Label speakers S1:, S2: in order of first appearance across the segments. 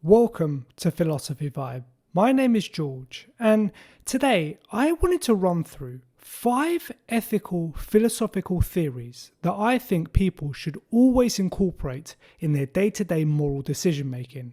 S1: Welcome to Philosophy Vibe. My name is George, and today I wanted to run through 5 ethical philosophical theories that I think people should always incorporate in their day-to-day moral decision making.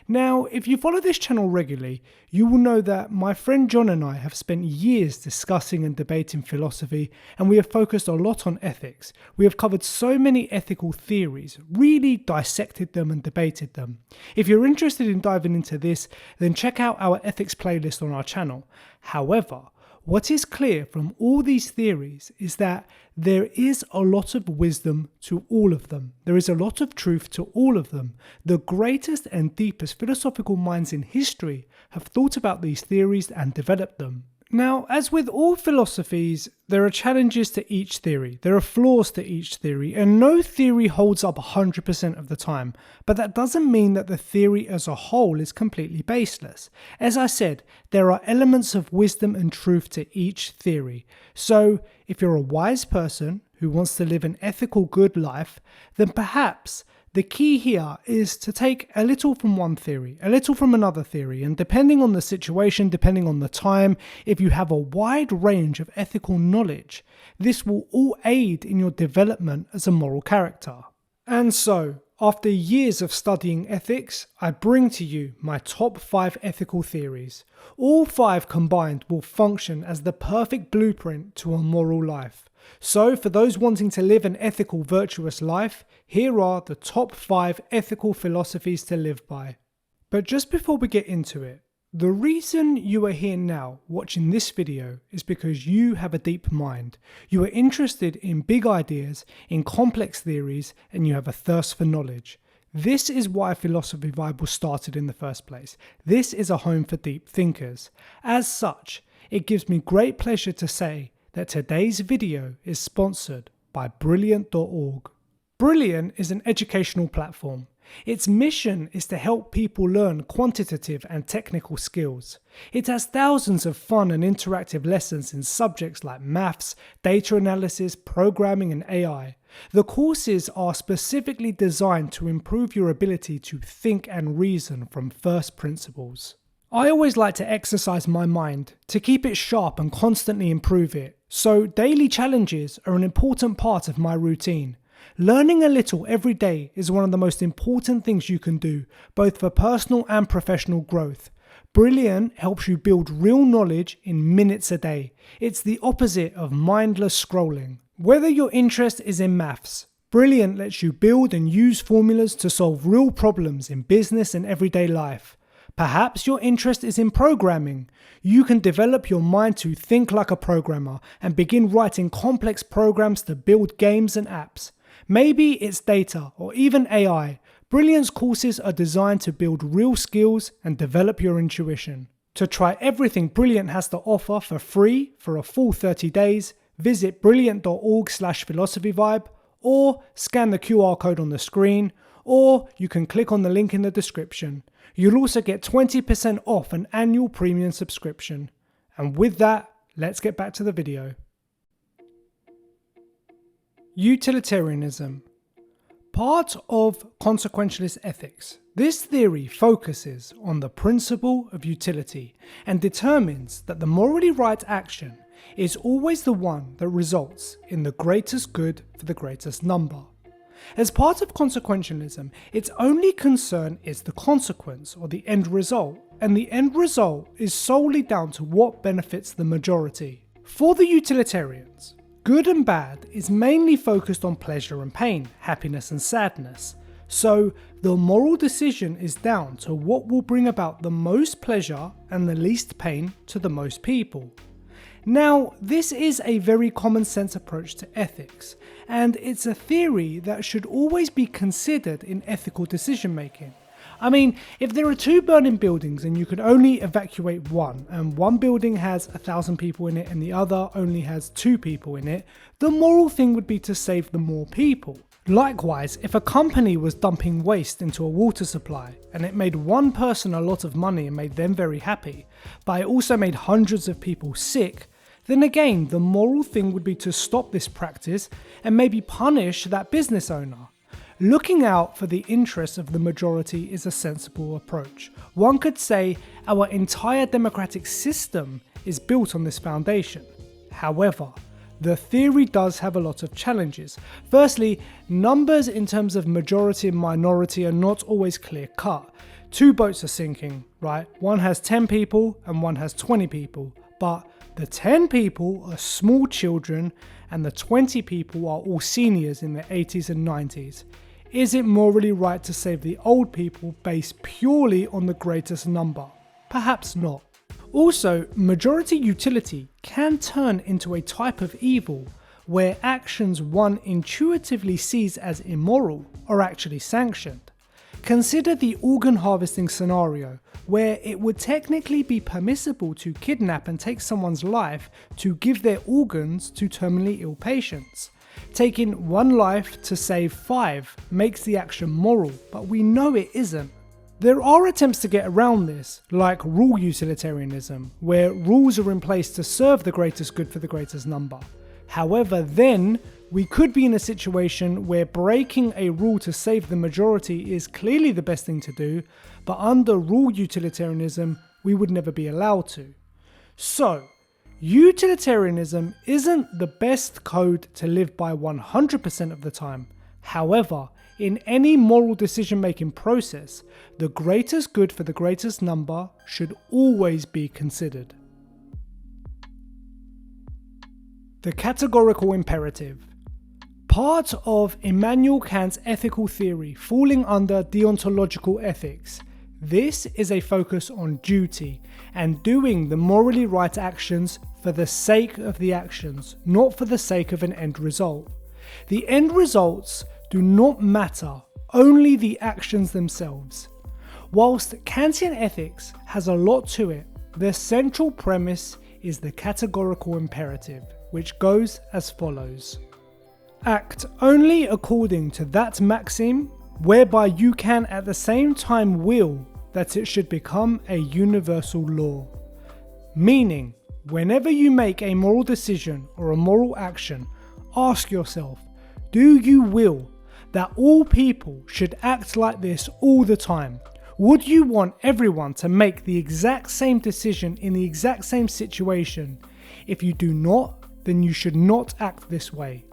S1: Now, if you follow this channel regularly, you will know that my friend John and I have spent years discussing and debating philosophy, and we have focused a lot on ethics. We have covered so many ethical theories, really dissected them and debated them. If you're interested in diving into this, then check out our ethics playlist on our channel. However, what is clear from all these theories is that there is a lot of wisdom to all of them. There is a lot of truth to all of them. The greatest and deepest philosophical minds in history have thought about these theories and developed them. Now, as with all philosophies, there are challenges to each theory. There are flaws to each theory, and no theory holds up 100% of the time. But that doesn't mean that the theory as a whole is completely baseless. As I said, there are elements of wisdom and truth to each theory. So, if you're a wise person who wants to live an ethical, good life, then perhaps the key here is to take a little from one theory, a little from another theory, and depending on the situation, depending on the time, if you have a wide range of ethical knowledge, this will all aid in your development as a moral character. And so, after years of studying ethics, I bring to you my top 5 ethical theories. All 5 combined will function as the perfect blueprint to a moral life. So, for those wanting to live an ethical, virtuous life, here are the top 5 ethical philosophies to live by. But just before we get into it, the reason you are here now watching this video is because you have a deep mind. You are interested in big ideas, in complex theories, and you have a thirst for knowledge. This is why Philosophy Vibe was started in the first place. This is a home for deep thinkers. As such, it gives me great pleasure to say that today's video is sponsored by Brilliant.org. Brilliant is an educational platform. Its mission is to help people learn quantitative and technical skills. It has thousands of fun and interactive lessons in subjects like maths, data analysis, programming, and AI. The courses are specifically designed to improve your ability to think and reason from first principles. I always like to exercise my mind, to keep it sharp and constantly improve it, so daily challenges are an important part of my routine. Learning a little every day is one of the most important things you can do, both for personal and professional growth. Brilliant helps you build real knowledge in minutes a day. It's the opposite of mindless scrolling. Whether your interest is in maths, Brilliant lets you build and use formulas to solve real problems in business and everyday life. Perhaps your interest is in programming. You can develop your mind to think like a programmer and begin writing complex programs to build games and apps. Maybe it's data or even AI. Brilliant's courses are designed to build real skills and develop your intuition. To try everything Brilliant has to offer for free for a full 30 days, visit brilliant.org/philosophyvibe or scan the QR code on the screen, or you can click on the link in the description. You'll also get 20% off an annual premium subscription. And with that, let's get back to the video. Utilitarianism. Part of consequentialist ethics, this theory focuses on the principle of utility and determines that the morally right action is always the one that results in the greatest good for the greatest number. As part of consequentialism, its only concern is the consequence or the end result, and the end result is solely down to what benefits the majority. For the utilitarians, good and bad is mainly focused on pleasure and pain, happiness and sadness. So, the moral decision is down to what will bring about the most pleasure and the least pain to the most people. Now, this is a very common sense approach to ethics, and it's a theory that should always be considered in ethical decision making. I mean, if there are 2 burning buildings and you could only evacuate one, and one building has 1,000 people in it and the other only has 2 people in it, the moral thing would be to save the more people. Likewise, if a company was dumping waste into a water supply and it made one person a lot of money and made them very happy, but it also made hundreds of people sick, then again the moral thing would be to stop this practice and maybe punish that business owner. Looking out for the interests of the majority is a sensible approach. One could say our entire democratic system is built on this foundation. However, the theory does have a lot of challenges. Firstly, numbers in terms of majority and minority are not always clear-cut. Two boats are sinking, right? One has 10 people and one has 20 people, but the 10 people are small children and the 20 people are all seniors in their 80s and 90s. Is it morally right to save the old people based purely on the greatest number? Perhaps not. Also, majority utility can turn into a type of evil where actions one intuitively sees as immoral are actually sanctioned. Consider the organ harvesting scenario, where it would technically be permissible to kidnap and take someone's life to give their organs to terminally ill patients. Taking one life to save 5 makes the action moral, but we know it isn't. There are attempts to get around this, like rule utilitarianism, where rules are in place to serve the greatest good for the greatest number. However, then we could be in a situation where breaking a rule to save the majority is clearly the best thing to do, but under rule utilitarianism, we would never be allowed to. So, utilitarianism isn't the best code to live by 100% of the time. However, in any moral decision-making process, the greatest good for the greatest number should always be considered. The Categorical Imperative. Part of Immanuel Kant's ethical theory falling under deontological ethics. This is a focus on duty and doing the morally right actions for the sake of the actions, not for the sake of an end result. The end results do not matter, only the actions themselves. Whilst Kantian ethics has a lot to it, the central premise is the categorical imperative, which goes as follows. Act only according to that maxim, whereby you can at the same time will that it should become a universal law. Meaning, whenever you make a moral decision or a moral action, ask yourself, do you will that all people should act like this all the time? Would you want everyone to make the exact same decision in the exact same situation? If you do not, then you should not act this way.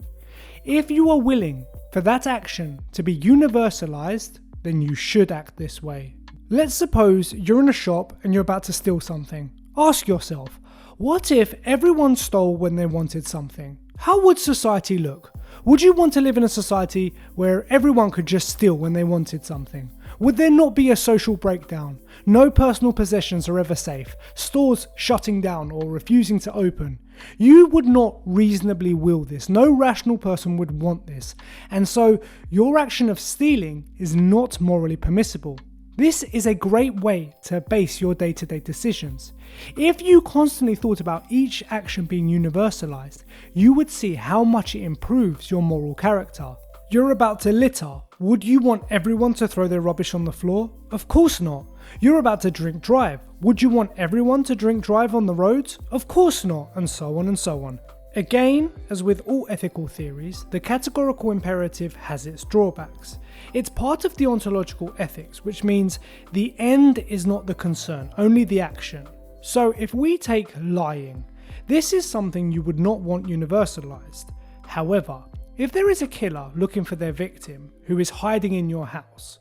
S1: If you are willing for that action to be universalized, then you should act this way. Let's suppose you're in a shop and you're about to steal something. Ask yourself, what if everyone stole when they wanted something? How would society look? Would you want to live in a society where everyone could just steal when they wanted something? Would there not be a social breakdown? No personal possessions are ever safe, stores shutting down or refusing to open. You would not reasonably will this, no rational person would want this, and so your action of stealing is not morally permissible. This is a great way to base your day-to-day decisions. If you constantly thought about each action being universalized, you would see how much it improves your moral character. You're about to litter. Would you want everyone to throw their rubbish on the floor? Of course not. You're about to drink drive. Would you want everyone to drink drive on the roads? Of course not, and so on and so on. Again, as with all ethical theories, the categorical imperative has its drawbacks. It's part of deontological ethics, which means the end is not the concern, only the action. So if we take lying, this is something you would not want universalized. However, if there is a killer looking for their victim who is hiding in your house,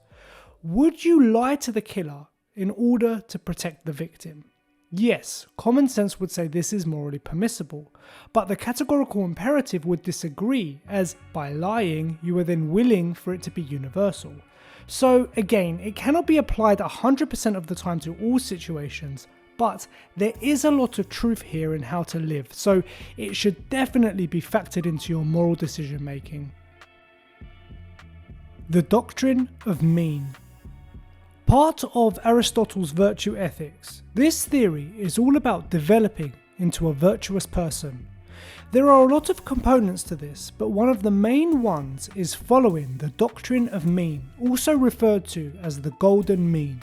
S1: would you lie to the killer in order to protect the victim? Yes, common sense would say this is morally permissible, but the categorical imperative would disagree, as by lying you are then willing for it to be universal. So again, it cannot be applied 100% of the time to all situations, but there is a lot of truth here in how to live, so it should definitely be factored into your moral decision making. The Doctrine of Mean. Part of Aristotle's virtue ethics, this theory is all about developing into a virtuous person. There are a lot of components to this, but one of the main ones is following the doctrine of mean, also referred to as the golden mean.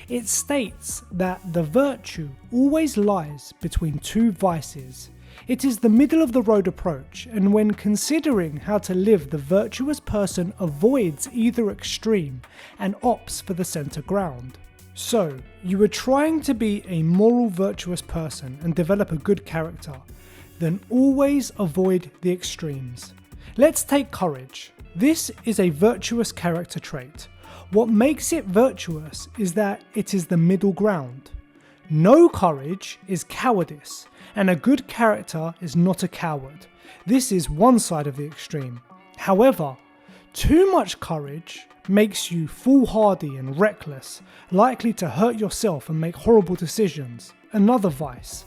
S1: It states that the virtue always lies between two vices. It is the middle of the road approach, and when considering how to live, the virtuous person avoids either extreme and opts for the center ground. So, you are trying to be a moral virtuous person and develop a good character, then always avoid the extremes. Let's take courage. This is a virtuous character trait. What makes it virtuous is that it is the middle ground. No courage is cowardice, and a good character is not a coward. This is one side of the extreme. However, too much courage makes you foolhardy and reckless, likely to hurt yourself and make horrible decisions. Another vice.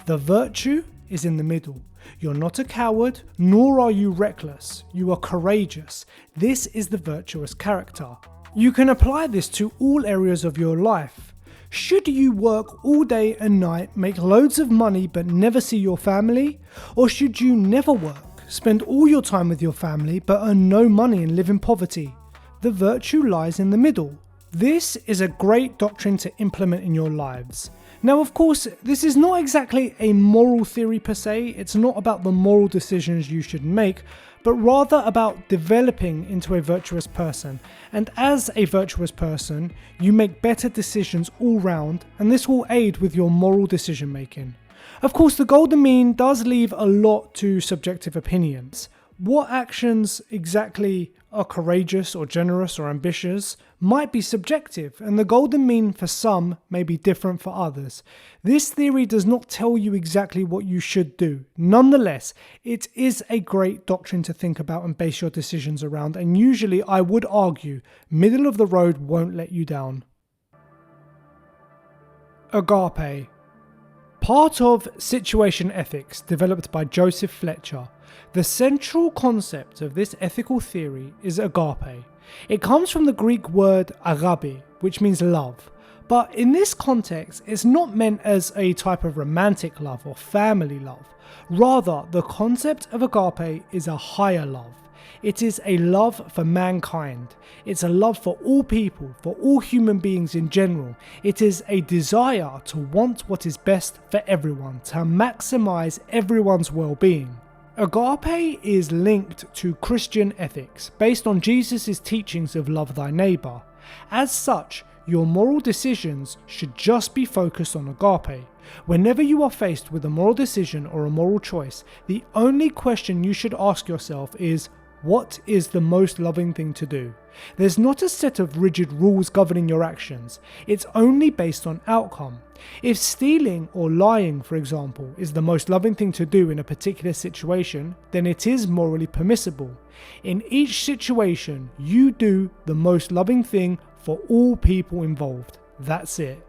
S1: The virtue is in the middle. You're not a coward, nor are you reckless. You are courageous. This is the virtuous character. You can apply this to all areas of your life. Should you work all day and night, make loads of money but never see your family? Or should you never work, spend all your time with your family but earn no money and live in poverty? The virtue lies in the middle. This is a great doctrine to implement in your lives. Now, of course, this is not exactly a moral theory per se. It's not about the moral decisions you should make, but rather about developing into a virtuous person. And as a virtuous person, you make better decisions all round, and this will aid with your moral decision making. Of course, the golden mean does leave a lot to subjective opinions. What actions exactly are courageous or generous or ambitious might be subjective, and the golden mean for some may be different for others. This theory does not tell you exactly what you should do. Nonetheless, it is a great doctrine to think about and base your decisions around, and usually I would argue middle of the road won't let you down. Agape. Part of situation ethics developed by Joseph Fletcher. The central concept of this ethical theory is agape. It comes from the Greek word agape, which means love. But in this context, it's not meant as a type of romantic love or family love. Rather, the concept of agape is a higher love. It is a love for mankind. It's a love for all people, for all human beings in general. It is a desire to want what is best for everyone, to maximize everyone's well-being. Agape is linked to Christian ethics, based on Jesus' teachings of love thy neighbour. As such, your moral decisions should just be focused on agape. Whenever you are faced with a moral decision or a moral choice, the only question you should ask yourself is, what is the most loving thing to do? There's not a set of rigid rules governing your actions. It's only based on outcome. If stealing or lying, for example, is the most loving thing to do in a particular situation, then it is morally permissible. In each situation, you do the most loving thing for all people involved. That's it.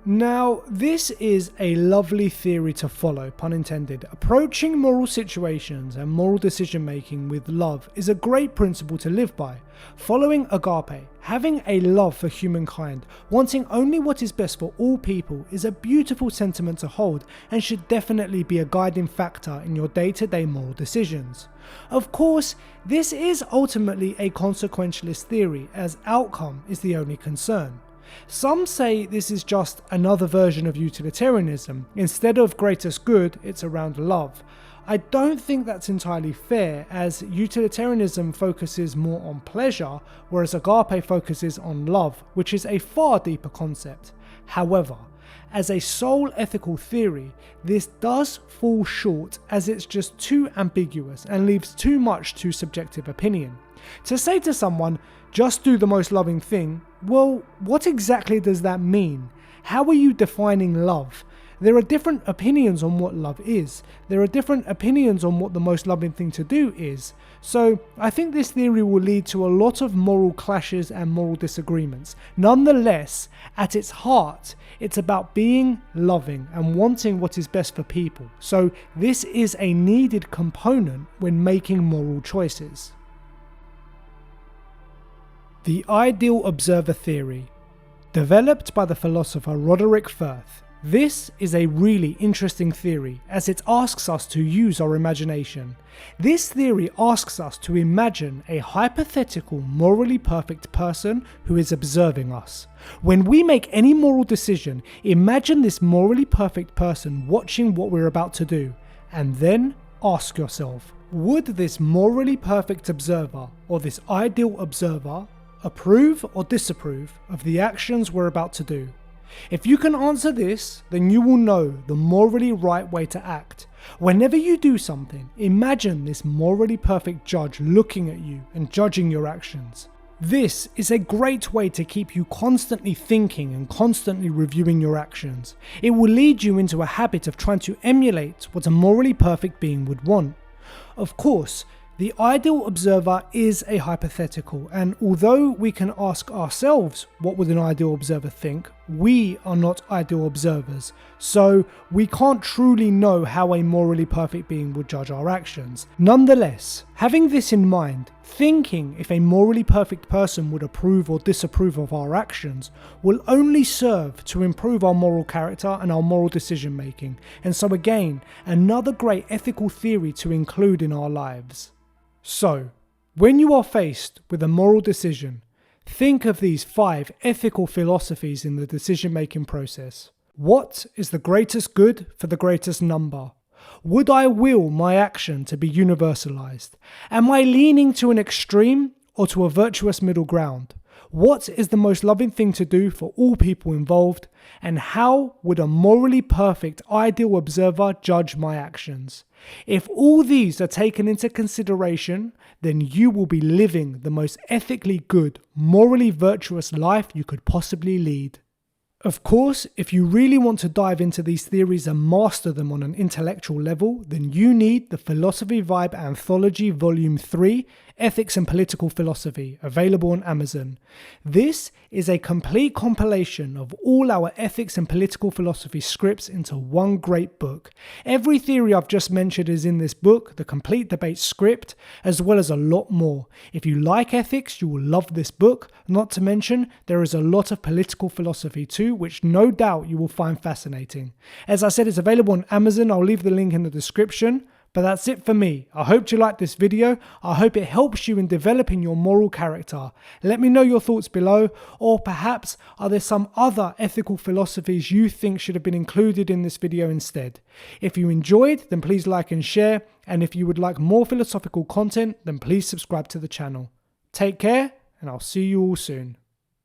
S1: Now, this is a lovely theory to follow, pun intended. Approaching moral situations and moral decision making with love is a great principle to live by. Following agape, having a love for humankind, wanting only what is best for all people is a beautiful sentiment to hold and should definitely be a guiding factor in your day-to-day moral decisions. Of course, this is ultimately a consequentialist theory, as outcome is the only concern. Some say this is just another version of utilitarianism. Instead of greatest good, it's around love. I don't think that's entirely fair, as utilitarianism focuses more on pleasure, whereas agape focuses on love, which is a far deeper concept. However, as a sole ethical theory, this does fall short, as it's just too ambiguous and leaves too much to subjective opinion. To say to someone, just do the most loving thing, well, what exactly does that mean? How are you defining love? There are different opinions on what love is. There are different opinions on what the most loving thing to do is. So I think this theory will lead to a lot of moral clashes and moral disagreements. Nonetheless, at its heart, it's about being loving and wanting what is best for people. So this is a needed component when making moral choices. The Ideal Observer Theory. Developed by the philosopher Roderick Firth, this is a really interesting theory, as it asks us to use our imagination. This theory asks us to imagine a hypothetical morally perfect person who is observing us. When we make any moral decision, imagine this morally perfect person watching what we're about to do. And then ask yourself, would this morally perfect observer or this ideal observer approve or disapprove of the actions we're about to do? If you can answer this, then you will know the morally right way to act. Whenever you do something, imagine this morally perfect judge looking at you and judging your actions. This is a great way to keep you constantly thinking and constantly reviewing your actions. It will lead you into a habit of trying to emulate what a morally perfect being would want. Of course, the ideal observer is a hypothetical, and although we can ask ourselves what would an ideal observer think, we are not ideal observers, so we can't truly know how a morally perfect being would judge our actions. Nonetheless, having this in mind, thinking if a morally perfect person would approve or disapprove of our actions will only serve to improve our moral character and our moral decision making, and so again, another great ethical theory to include in our lives. So, when you are faced with a moral decision, think of these 5 ethical philosophies in the decision-making process. What is the greatest good for the greatest number? Would I will my action to be universalized? Am I leaning to an extreme or to a virtuous middle ground? What is the most loving thing to do for all people involved? And how would a morally perfect ideal observer judge my actions? If all these are taken into consideration, then you will be living the most ethically good, morally virtuous life you could possibly lead. Of course, if you really want to dive into these theories and master them on an intellectual level, then you need the Philosophy Vibe Anthology Volume 3, Ethics and Political Philosophy, available on Amazon. This is a complete compilation of all our ethics and political philosophy scripts into one great book. Every theory I've just mentioned is in this book, the complete debate script, as well as a lot more. If you like ethics, you will love this book. Not to mention, there is a lot of political philosophy too, which no doubt you will find fascinating. As I said, it's available on Amazon. I'll leave the link in the description. But that's it for me. I hope you liked this video. I hope it helps you in developing your moral character. Let me know your thoughts below, or perhaps are there some other ethical philosophies you think should have been included in this video instead? If you enjoyed, then please like and share, and if you would like more philosophical content, then please subscribe to the channel. Take care, and I'll see you all soon.